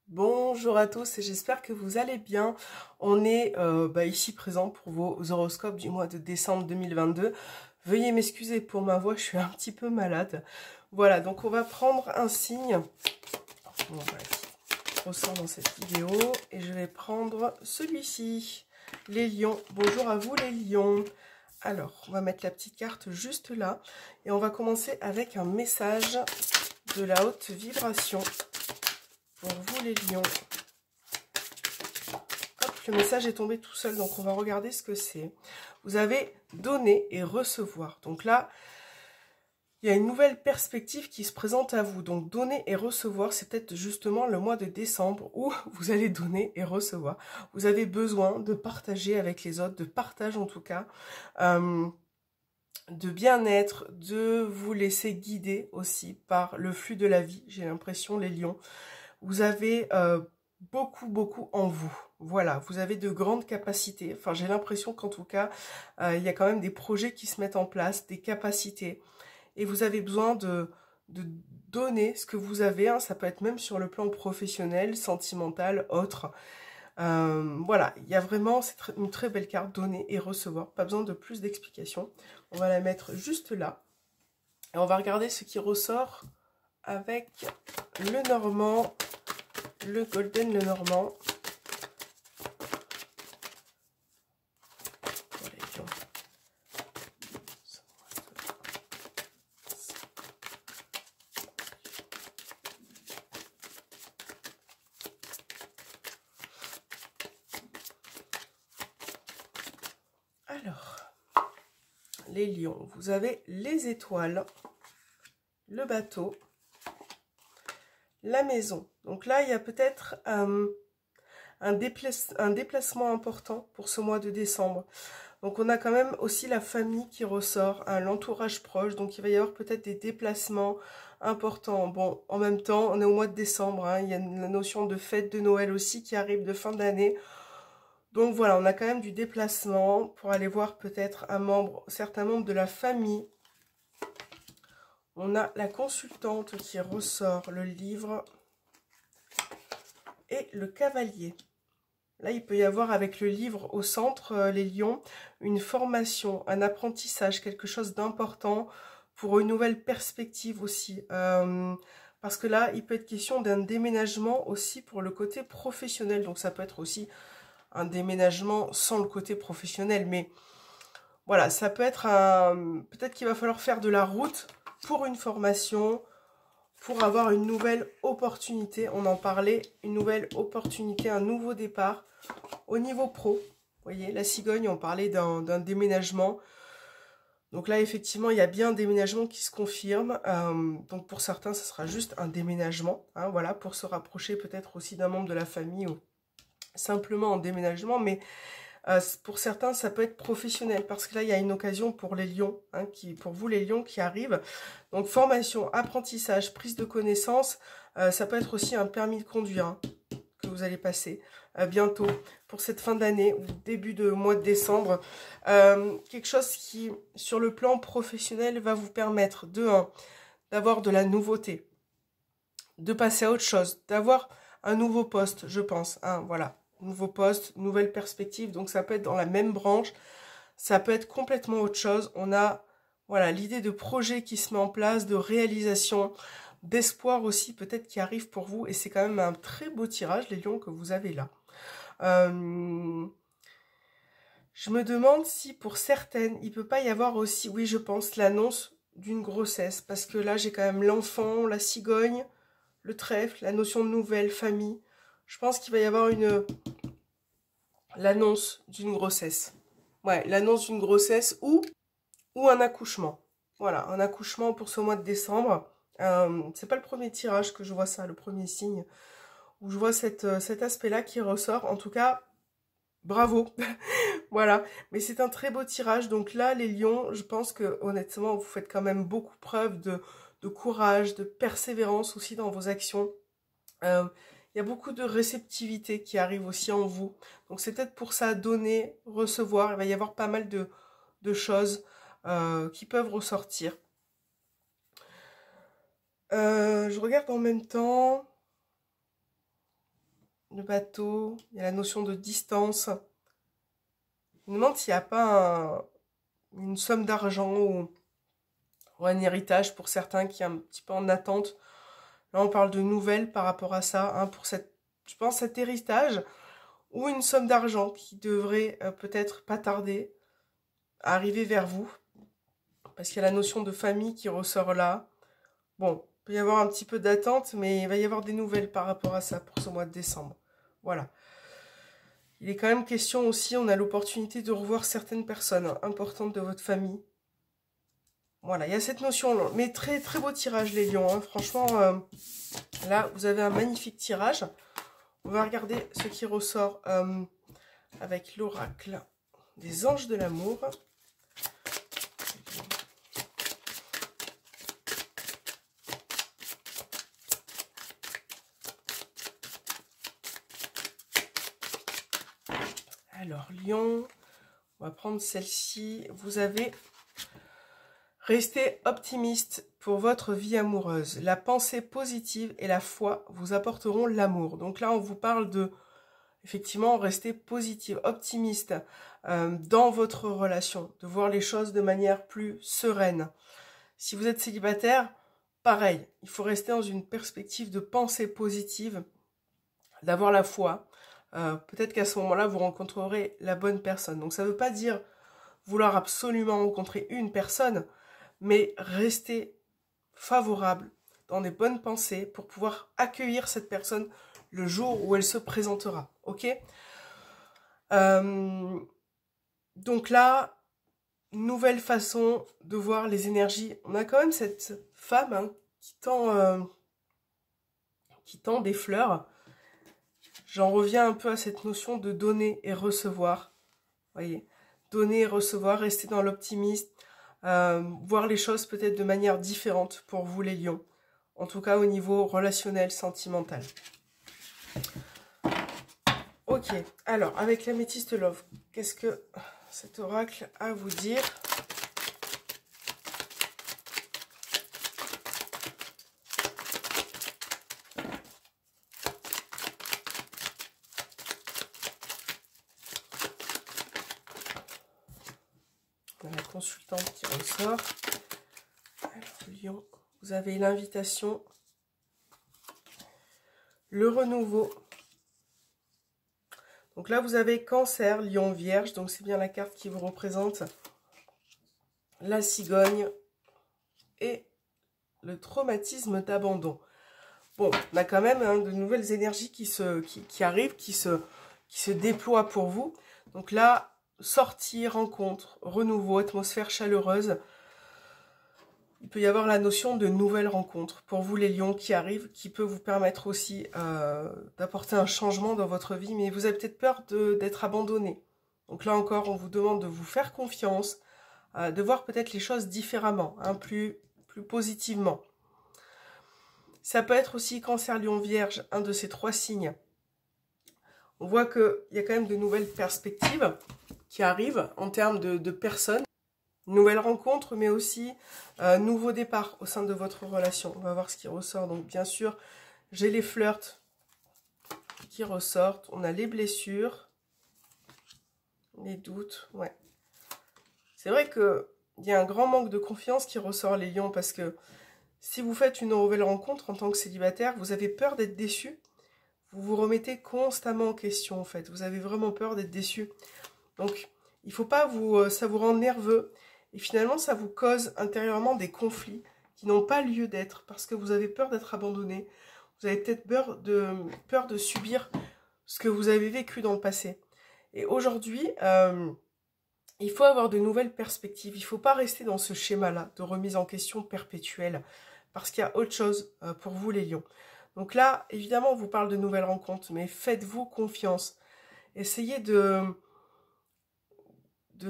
Bonjour à tous et j'espère que vous allez bien. On est ici présent pour vos horoscopes du mois de décembre 2022. Veuillez m'excuser pour ma voix, je suis un petit peu malade. Voilà, donc on va prendre un signe. Bon, voilà, qui ressort dans cette vidéo. Et je vais prendre celui-ci. Les lions. Bonjour à vous les lions. Alors, on va mettre la petite carte juste là. Et on va commencer avec un message de la haute vibration. Pour vous les lions. Hop, le message est tombé tout seul, donc on va regarder ce que c'est. Vous avez donner et recevoir. Donc là, il y a une nouvelle perspective qui se présente à vous. Donc donner et recevoir, c'est peut-être justement le mois de décembre où vous allez donner et recevoir. Vous avez besoin de partager avec les autres, de partage en tout cas, de bien-être, de vous laisser guider aussi par le flux de la vie. J'ai l'impression, les lions. Vous avez beaucoup en vous. Voilà, vous avez de grandes capacités. Enfin, j'ai l'impression qu'en tout cas, il y a quand même des projets qui se mettent en place, des capacités. Et vous avez besoin de donner ce que vous avez. Hein. Ça peut être même sur le plan professionnel, sentimental, autre. Voilà, il y a vraiment une très belle carte, donner et recevoir. Pas besoin de plus d'explications. On va la mettre juste là. Et on va regarder ce qui ressort avec le normand. Le golden, le normand. Alors, les lions, vous avez les étoiles, le bateau, la maison. Donc là, il y a peut-être un déplacement important pour ce mois de décembre. Donc on a quand même aussi la famille qui ressort, l'entourage proche. Donc il va y avoir peut-être des déplacements importants. Bon, en même temps, on est au mois de décembre. Hein, il y a la notion de fête de Noël aussi qui arrive de fin d'année. Donc voilà, on a quand même du déplacement pour aller voir peut-être certains membres de la famille. On a la consultante qui ressort, le livre et le cavalier. Là, il peut y avoir avec le livre au centre, les lions, une formation, un apprentissage, quelque chose d'important pour une nouvelle perspective aussi. Parce que là, il peut être question d'un déménagement aussi pour le côté professionnel. Donc ça peut être aussi un déménagement sans le côté professionnel. Mais voilà, ça peut être peut-être qu'il va falloir faire de la route pour une formation, pour avoir une nouvelle opportunité. On en parlait, une nouvelle opportunité, un nouveau départ. Au niveau pro, vous voyez, la cigogne, on parlait d'un déménagement. Donc là, effectivement, il y a bien un déménagement qui se confirme. Donc pour certains, ce sera juste un déménagement. Hein, voilà, pour se rapprocher peut-être aussi d'un membre de la famille ou simplement en déménagement. Mais pour certains, ça peut être professionnel. Parce que là, il y a une occasion pour les lions, hein, pour vous les lions qui arrivent. Donc formation, apprentissage, prise de connaissance. Ça peut être aussi un permis de conduire. Hein, que vous allez passer bientôt pour cette fin d'année ou début de mois de décembre. Quelque chose qui, sur le plan professionnel, va vous permettre d'avoir de la nouveauté, de passer à autre chose, d'avoir un nouveau poste, je pense. Hein, voilà, nouveau poste, nouvelle perspective. Donc ça peut être dans la même branche, ça peut être complètement autre chose. On a voilà l'idée de projet qui se met en place, de réalisation, d'espoir aussi peut-être qui arrive pour vous. Et c'est quand même un très beau tirage, les lions, que vous avez là. Je me demande si pour certaines, il peut pas y avoir aussi, oui je pense, l'annonce d'une grossesse. Parce que là, j'ai quand même l'enfant, la cigogne, le trèfle, la notion de nouvelle famille. Je pense qu'il va y avoir l'annonce d'une grossesse. Ouais, l'annonce d'une grossesse ou un accouchement. Voilà, un accouchement pour ce mois de décembre. C'est pas le premier tirage que je vois ça, le premier signe, où je vois cet aspect-là qui ressort. En tout cas, bravo. Voilà, mais c'est un très beau tirage. Donc là, les lions, je pense que honnêtement, vous faites quand même beaucoup preuve de courage, de persévérance aussi dans vos actions. Il y a beaucoup de réceptivité qui arrive aussi en vous. Donc c'est peut-être pour ça, donner, recevoir. Il va y avoir pas mal de choses qui peuvent ressortir. Je regarde en même temps. le bateau, il y a la notion de distance. Je me demande s'il n'y a pas une somme d'argent ou un héritage pour certains qui est un petit peu en attente. Là, on parle de nouvelles par rapport à ça, hein, pour je pense cet héritage ou une somme d'argent qui devrait peut-être pas tarder à arriver vers vous. Parce qu'il y a la notion de famille qui ressort là. Bon, il peut y avoir un petit peu d'attente, mais il va y avoir des nouvelles par rapport à ça pour ce mois de décembre. Voilà. Il est quand même question aussi, on a l'opportunité de revoir certaines personnes importantes de votre famille. Voilà, il y a cette notion, mais très très beau tirage les lions, hein. Franchement, là vous avez un magnifique tirage. On va regarder ce qui ressort avec l'oracle des anges de l'amour. Alors, lion, on va prendre celle-ci. Vous avez resté optimiste pour votre vie amoureuse. La pensée positive et la foi vous apporteront l'amour. Donc là, on vous parle de, effectivement, rester positive, optimiste dans votre relation, de voir les choses de manière plus sereine. Si vous êtes célibataire, pareil, il faut rester dans une perspective de pensée positive, d'avoir la foi. Peut-être qu'à ce moment-là, vous rencontrerez la bonne personne. Donc ça ne veut pas dire vouloir absolument rencontrer une personne, mais rester favorable dans des bonnes pensées pour pouvoir accueillir cette personne le jour où elle se présentera. Ok ? Donc là, nouvelle façon de voir les énergies. On a quand même cette femme hein, qui tend des fleurs. J'en reviens un peu à cette notion de donner et recevoir. Voyez, donner et recevoir, rester dans l'optimisme, voir les choses peut-être de manière différente pour vous les lions. En tout cas au niveau relationnel, sentimental. Ok, alors avec l'améthyste love, qu'est-ce que cet oracle a à vous dire ? La consultante qui ressort. Alors, lion, vous avez l'invitation, le renouveau. Donc là, vous avez cancer, lion, vierge. Donc c'est bien la carte qui vous représente. La cigogne et le traumatisme d'abandon. Bon, on a quand même hein, de nouvelles énergies qui arrivent, qui se déploient pour vous. Donc là, sortie, rencontre, renouveau, atmosphère chaleureuse. Il peut y avoir la notion de nouvelles rencontres pour vous les lions qui arrivent, qui peut vous permettre aussi d'apporter un changement dans votre vie, mais vous avez peut-être peur d'être abandonné. Donc là encore, on vous demande de vous faire confiance, de voir peut-être les choses différemment, hein, plus positivement. Ça peut être aussi cancer, lion, vierge, un de ces trois signes. On voit qu'il y a quand même de nouvelles perspectives qui arrivent en termes de personnes. Nouvelle rencontre, mais aussi nouveau départ au sein de votre relation. On va voir ce qui ressort. Donc bien sûr, j'ai les flirts qui ressortent. On a les blessures, les doutes. Ouais. C'est vrai qu'il y a un grand manque de confiance qui ressort les lions parce que si vous faites une nouvelle rencontre en tant que célibataire, vous avez peur d'être déçu. Vous vous remettez constamment en question en fait. Vous avez vraiment peur d'être déçu. Donc il ne faut pas ça vous rend nerveux. Et finalement, ça vous cause intérieurement des conflits qui n'ont pas lieu d'être parce que vous avez peur d'être abandonné. Vous avez peut-être peur de subir ce que vous avez vécu dans le passé. Et aujourd'hui, il faut avoir de nouvelles perspectives. Il ne faut pas rester dans ce schéma-là de remise en question perpétuelle parce qu'il y a autre chose pour vous les lions. Donc là, évidemment, on vous parle de nouvelles rencontres, mais faites-vous confiance. Essayez de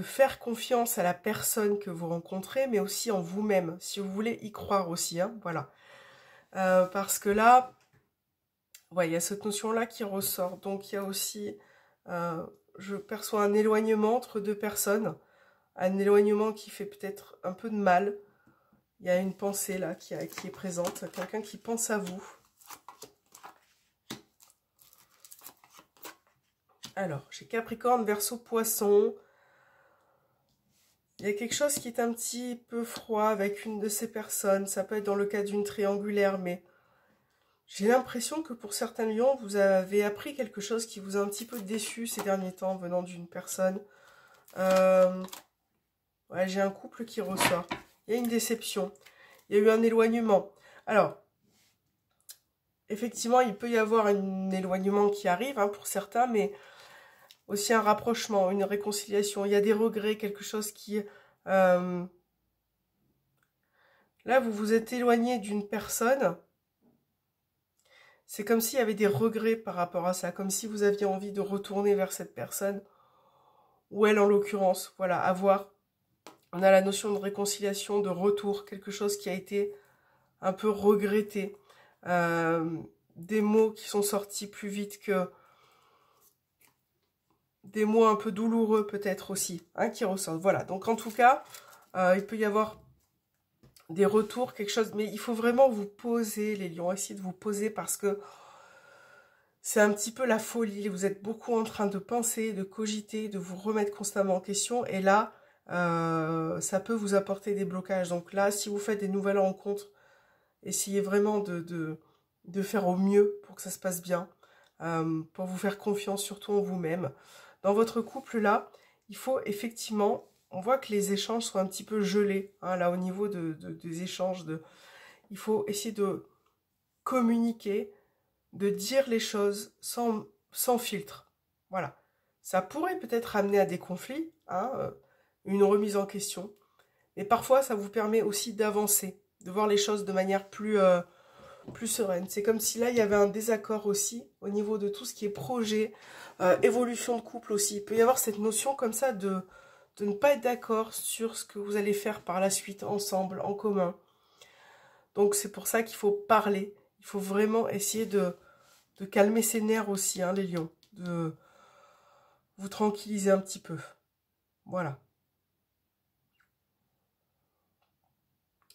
faire confiance à la personne que vous rencontrez, mais aussi en vous-même, si vous voulez y croire aussi, hein, voilà. Parce que là, ouais, il y a cette notion-là qui ressort. Donc, il y a aussi, je perçois un éloignement entre deux personnes, un éloignement qui fait peut-être un peu de mal. Il y a une pensée là qui est présente, quelqu'un qui pense à vous. Alors, j'ai Capricorne, Verseau, Poisson. Il y a quelque chose qui est un petit peu froid avec une de ces personnes. Ça peut être dans le cas d'une triangulaire, mais j'ai l'impression que pour certains lions, vous avez appris quelque chose qui vous a un petit peu déçu ces derniers temps venant d'une personne. Ouais, j'ai un couple qui ressort. Il y a une déception. Il y a eu un éloignement. Alors, effectivement, il peut y avoir un éloignement qui arrive hein, pour certains, mais aussi un rapprochement, une réconciliation. Il y a des regrets, quelque chose qui... Là, vous vous êtes éloigné d'une personne. C'est comme s'il y avait des regrets par rapport à ça, comme si vous aviez envie de retourner vers cette personne. Ou elle, en l'occurrence, voilà, à voir. On a la notion de réconciliation, de retour, quelque chose qui a été un peu regretté. Des mots qui sont sortis plus vite que... Des mots un peu douloureux peut-être aussi, hein, qui ressortent. Voilà, donc en tout cas, il peut y avoir des retours, quelque chose, mais il faut vraiment vous poser, les lions, essayez de vous poser parce que c'est un petit peu la folie. Vous êtes beaucoup en train de penser, de cogiter, de vous remettre constamment en question, et là, ça peut vous apporter des blocages. Donc là, si vous faites des nouvelles rencontres, essayez vraiment de faire au mieux pour que ça se passe bien, pour vous faire confiance surtout en vous-même. Dans votre couple là, il faut effectivement, on voit que les échanges sont un petit peu gelés, hein, là au niveau des échanges, il faut essayer de communiquer, de dire les choses sans filtre. Voilà. Ça pourrait peut-être amener à des conflits, hein, une remise en question, mais parfois ça vous permet aussi d'avancer, de voir les choses de manière plus sereine. C'est comme si là, il y avait un désaccord aussi au niveau de tout ce qui est projet, évolution de couple aussi. Il peut y avoir cette notion comme ça de ne pas être d'accord sur ce que vous allez faire par la suite ensemble, en commun. Donc c'est pour ça qu'il faut parler. Il faut vraiment essayer de calmer ses nerfs aussi, hein, les lions. De vous tranquilliser un petit peu. Voilà.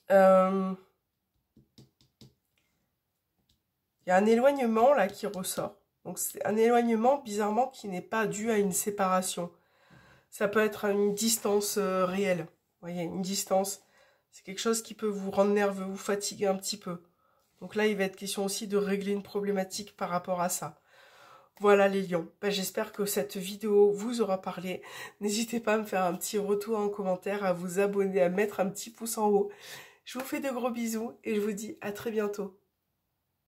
Il y a un éloignement là qui ressort. Donc c'est un éloignement bizarrement qui n'est pas dû à une séparation. Ça peut être une distance réelle. Vous voyez, une distance. C'est quelque chose qui peut vous rendre nerveux, vous fatiguer un petit peu. Donc là, il va être question aussi de régler une problématique par rapport à ça. Voilà les lions. Ben, j'espère que cette vidéo vous aura parlé. N'hésitez pas à me faire un petit retour en commentaire, à vous abonner, à mettre un petit pouce en haut. Je vous fais de gros bisous et je vous dis à très bientôt.